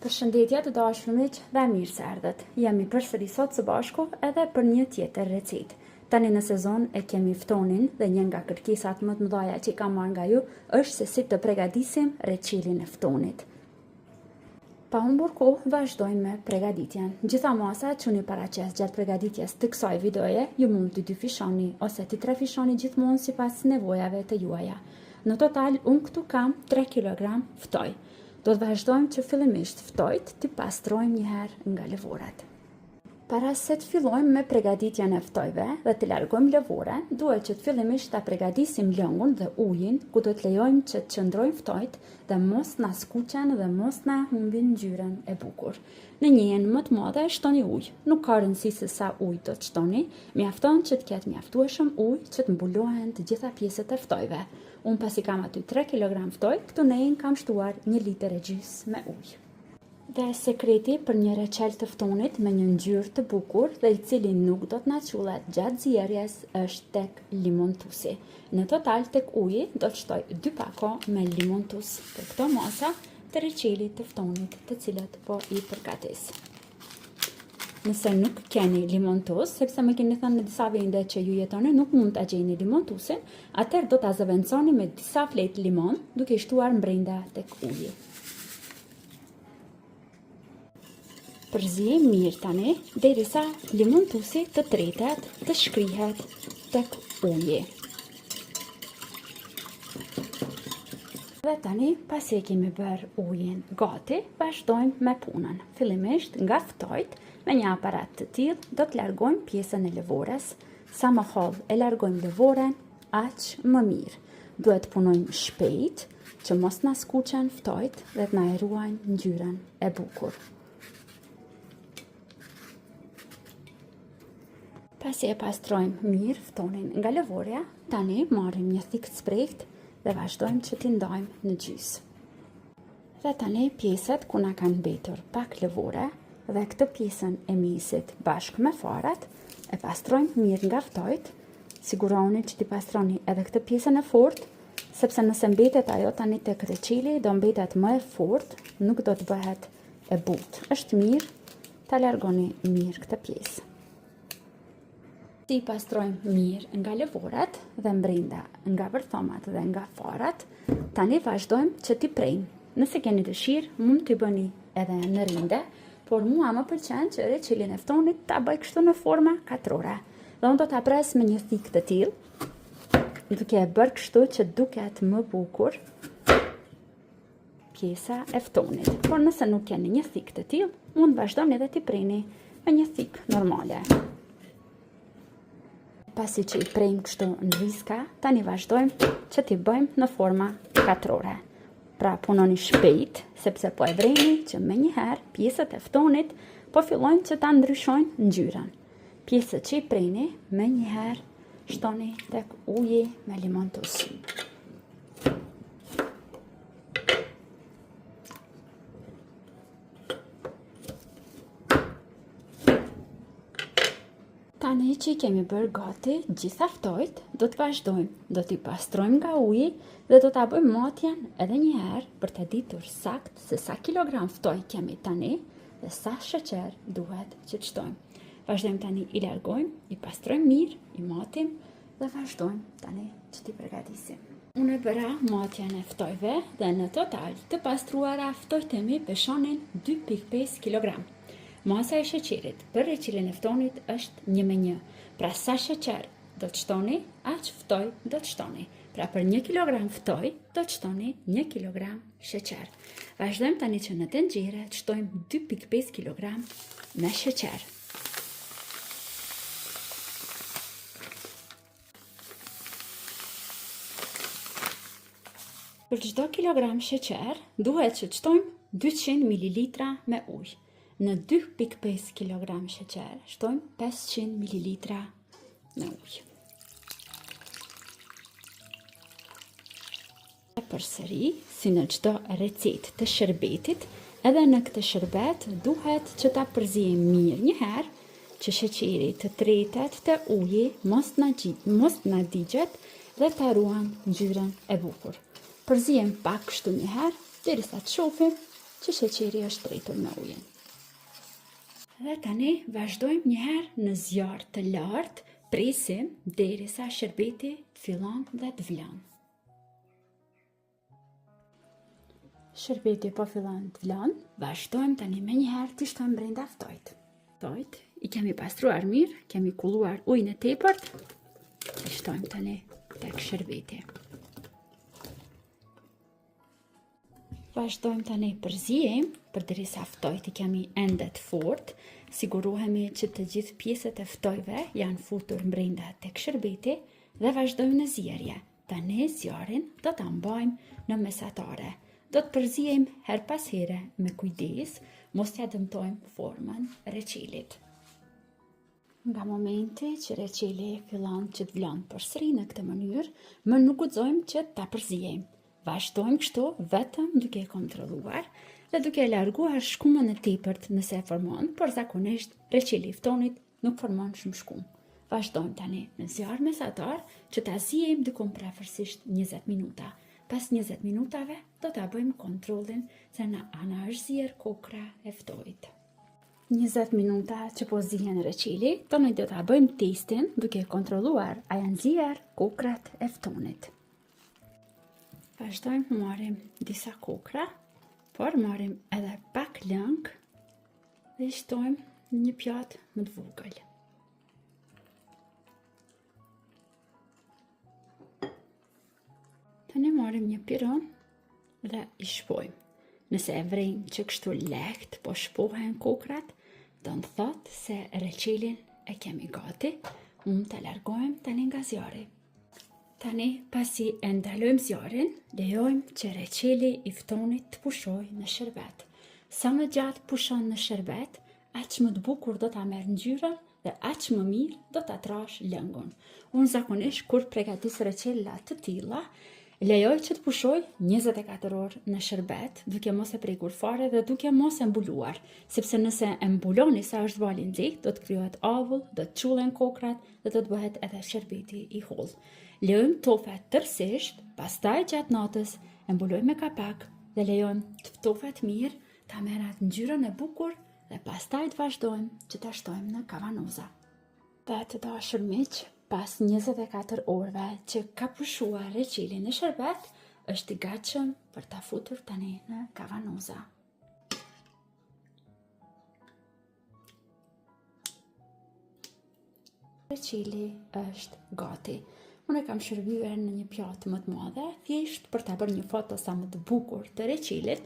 Përshëndetje të dashur miq dhe mirë se erdhët. Jemi përsëri sot së bashku edhe për një tjetër recetë. Tani në sezon e kemi ftonin dhe një nga kërkesat më të mëdha që kam marrë nga ju është se si të përgatisim reçelin e ftonit. Pa humbur kohë, vazhdojmë me përgatitjen. Gjitha masat që një paraqes gjatë përgatitjes të kësaj videoje, ju mund të dyfishoni ose të trefishoni gjithmonë sipas nevojave të juaja. Në total, unë këtu kam 3 kg ftoj. Do të vazhdojmë që fillimisht ftojt të pastrojmë një herë nga lëvorat. Para se të fillojmë me përgatitjen e ftojve dhe të largojmë lëvoren, duhet që të fillimisht ta përgatisim lëngun dhe ujin, ku do të lejojmë që të qëndrojnë ftojt dhe mos na skuqen dhe mos na humbin ngjyrën e bukur. Në njën më të madhe shtoni ujë. Nuk ka rëndësi se sa ujë do të shtoni, mjafton që të ketë mjaftueshëm ujë që të mbulohen të gjitha pjesët e ftojve. Unë pasi kam aty 3 kg ftoj, këtu nejnë kam shtuar 1,5 litër me ujë. Dhe sekreti për një reçel të ftonit me një ngjyrë të bukur dhe i cili nuk do të na çullet gjatë zjerjes është tek limontusi. Në total tek uji do të shtoj 2 pako me limontus për këto masa të reçelit të ftonit të cilët po i përgatis. Nëse nuk keni limontus, sepse më keni thënë në disa vende që ju jetoni nuk mund ta gjeni limontusin, atëherë do ta zëvendësoni me disa fletë limon duke i shtuar brenda tek uji. Përzijej mirë tani derisa limontusi të tretet, të shkrihet tek uji. Dhe tani, pasi e kemi bërë ujin gati, vazhdojmë me punën. Fillimisht nga ftojt, me një aparat të tillë do të largojmë pjesën e lëvores. Sa më hollë e largojmë lëvoren, aq më mirë. Duhet punojmë shpejt, që mos na skuqen ftojt dhe të na e ruajnë ngjyrën e bukur. Pasi e pastrojmë mirë ftonin nga lëvorja, tani marrim një thikë sprehtë dhe vazhdojmë që t'i ndajmë në gjysë. Dhe tani pjesët ku na kanë mbetur pak lëvore dhe këtë pjesën e mesit bashkë me farat e pastrojmë mirë nga ftojt. Siguroni që t'i pastroni edhe këtë pjesën e fortë, sepse nëse mbetet ajo tani tek reçeli do mbetet më e fortë, nuk do të bëhet e butë. Është mirë ta largoni mirë këtë pjesë. Si pastrojmë mirë nga lëvorat dhe brenda nga vërthomat dhe nga farat, tani vazhdojmë që t'i prejmë. Nëse keni dëshirë, mund t'i bëni edhe në rinde, por mua më pëlqen që reçelin e ftonit ta bëj kështu në forma katrore. Dhe unë do ta pres me një thikë të tillë, duke e bërë kështu që duket më bukur pjesa e ftonit. Por nëse nuk keni një thikë të tillë, mund vazhdoni edhe t'i preni me një thikë normale. Pasi që i prejmë kështu në riska, tani vazhdojmë që t'i bëjmë në forma katrore. Pra punoni shpejt, sepse po e vreni që me njëherë pjesët e ftonit po fillojnë që ta ndryshojnë ngjyrën. Pjesët që i prejni, me njëherë shtoni tek uji me limontus. Tani që i kemi bërë gati gjitha ftojt, do të vazhdojmë, do t'i pastrojmë nga uji dhe do t'a bëjmë matjen edhe një herë për të ditur sakt se sa kilogram ftoj kemi tani dhe sa sheqer duhet që të shtojmë. Vazhdojmë tani i largojmë, i pastrojmë mirë, i matim dhe vazhdojmë tani që t'i përgatisim. Unë e bëra matjen e ftojve dhe në total të pastruara ftojtemi peshonin 2,5 kg. Masa e sheqerit për reçelin e ftonit është 1:1. Pra sa sheqer do të shtoni, aq ftoj do të shtoni. Pra për 1 kg ftoj do të shtoni 1 kg sheqer. Vazhdojmë tani që në tenxhere të shtojmë 2,5 kg me sheqer. Për çdo kilogram sheqer duhet që të shtojmë 200 ml me ujë. Në 2,5 kg sheqer shtojmë 500 ml me ujë. E përsëri, si në çdo recetë të shërbetit, edhe në këtë shërbet duhet që ta përzijmë mirë një herë, që sheqeri të tretet të uji mos na digjet dhe ta ruajmë ngjyrën e bukur. Përzijem pak kështu një herë, derisa të shohim që sheqeri është tretur me ujin. Dhe tani vazhdojmë njëherë në zjarr të lartë, presim derisa sherbeti fillon dhe të vlan. Sherbeti po fillon të vlan, vazhdojmë tani me njëherë të shtojmë brenda ftojt. Ftojt i kemi pastruar mirë, kemi kulluar ujin e tepërt, i shtojmë tani tek sherbeti. Vazhdojmë tani përzijim, përderisa ftojt i kemi ende të fortë, sigurohemi që të gjithë pjesët e ftojve janë futur brenda tek sherbeti dhe vazhdojmë në zjerje. Tani zjarin do ta mbajmë në mesatare. Do të përzijim her pas here me kujdes, mos t'ja dëmtojmë formën reçelit. Nga momenti që reçeli fillon që të vlan përsëri në këtë mënyrë, më nuk guxojmë që ta përzijim. Vazhdojmë kështu vetëm duke kontrolluar dhe duke larguar shkumën e tepërt nëse e formon, por zakonisht reçeli i ftonit nuk formon shumë shkumë. Vazhdojmë tani në zjarr mesatar që ta zijim diku prafërsisht 20 minuta. Pas 20 minutave do ta bëjmë kontrollin se ana është zier kokra e ftojit. 20 minuta që po zihen reçeli, tani do ta bëjmë testin duke kontrolluar a janë zier kokrat e ftonit. Vazhdojmë marrim disa kokra, por marrim edhe pak lëng dhe i shtojmë në një pjatë më të vogël. Tani marrim një piron dhe i shpojmë. Nëse e vrejmë që kështu lehtë po shpohen kokrat, do të thotë se reçelin e kemi gati, mund ta largojmë tani nga zjarri. Tani, pasi e ndalojmë zjarrin, lejojmë që reçeli i ftonit të pushojë në sherbet. Sa më gjatë pushon në sherbet, aq më të bukur do ta merr ngjyrën dhe aq më mirë do ta trash lëngun. Unë zakonisht kur përgatis reçela të tilla, lejoj që të pushoj 24 orë në sherbet, duke mos e prekur fare dhe duke mos e mbuluar, sepse nëse e mbuloni sa është vali nxehtë, do të krijohet avull, do të çullen kokrat dhe do të bëhet edhe sherbeti i hollë. Lejojmë tofet tërësisht, pastaj gjatë natës e mbulojmë me kapak dhe lejojmë të ftofet mirë, ta merr atë ngjyrën e bukur dhe pastaj të vazhdojmë që ta shtojmë në kavanoza. Dhe të dashur miq, pas 24 orëve që ka pushuar reçeli në sherbet, është i gatshëm për ta futur tani në kavanoza. Reçeli është gati. Unë e kam shërbyer në një pjatë më të madhe, thjesht për ta bërë një foto sa më të bukur të reçelit.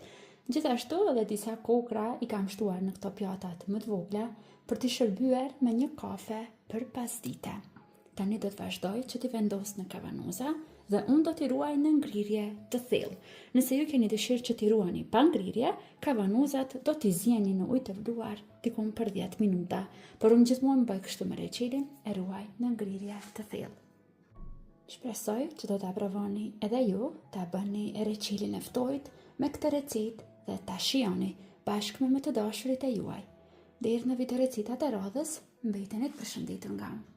Gjithashtu edhe disa kokra i kam shtuar në këto pjatat më të vogla për t'i shërbyer me një kafe për pasdite. Tani do të vazhdoj që t'i vendos në kavanoza dhe unë do t'i ruaj në ngrirje të thellë. Nëse ju keni dëshirë që t'i ruani pa ngrirje, kavanozat do t'i zjeni në ujë të vluar diku për 10 minuta, por unë gjithmonë bëj kështu me reçelin, e ruaj në ngrirje të thellë. Shpresoj që do ta provoni edhe ju, ta bëni reçelin e ftojit me këtë recetë dhe ta shijoni bashkë me të dashurit e juaj. Deri në video recetat e radhës, mbeteni të përshëndetur nga unë.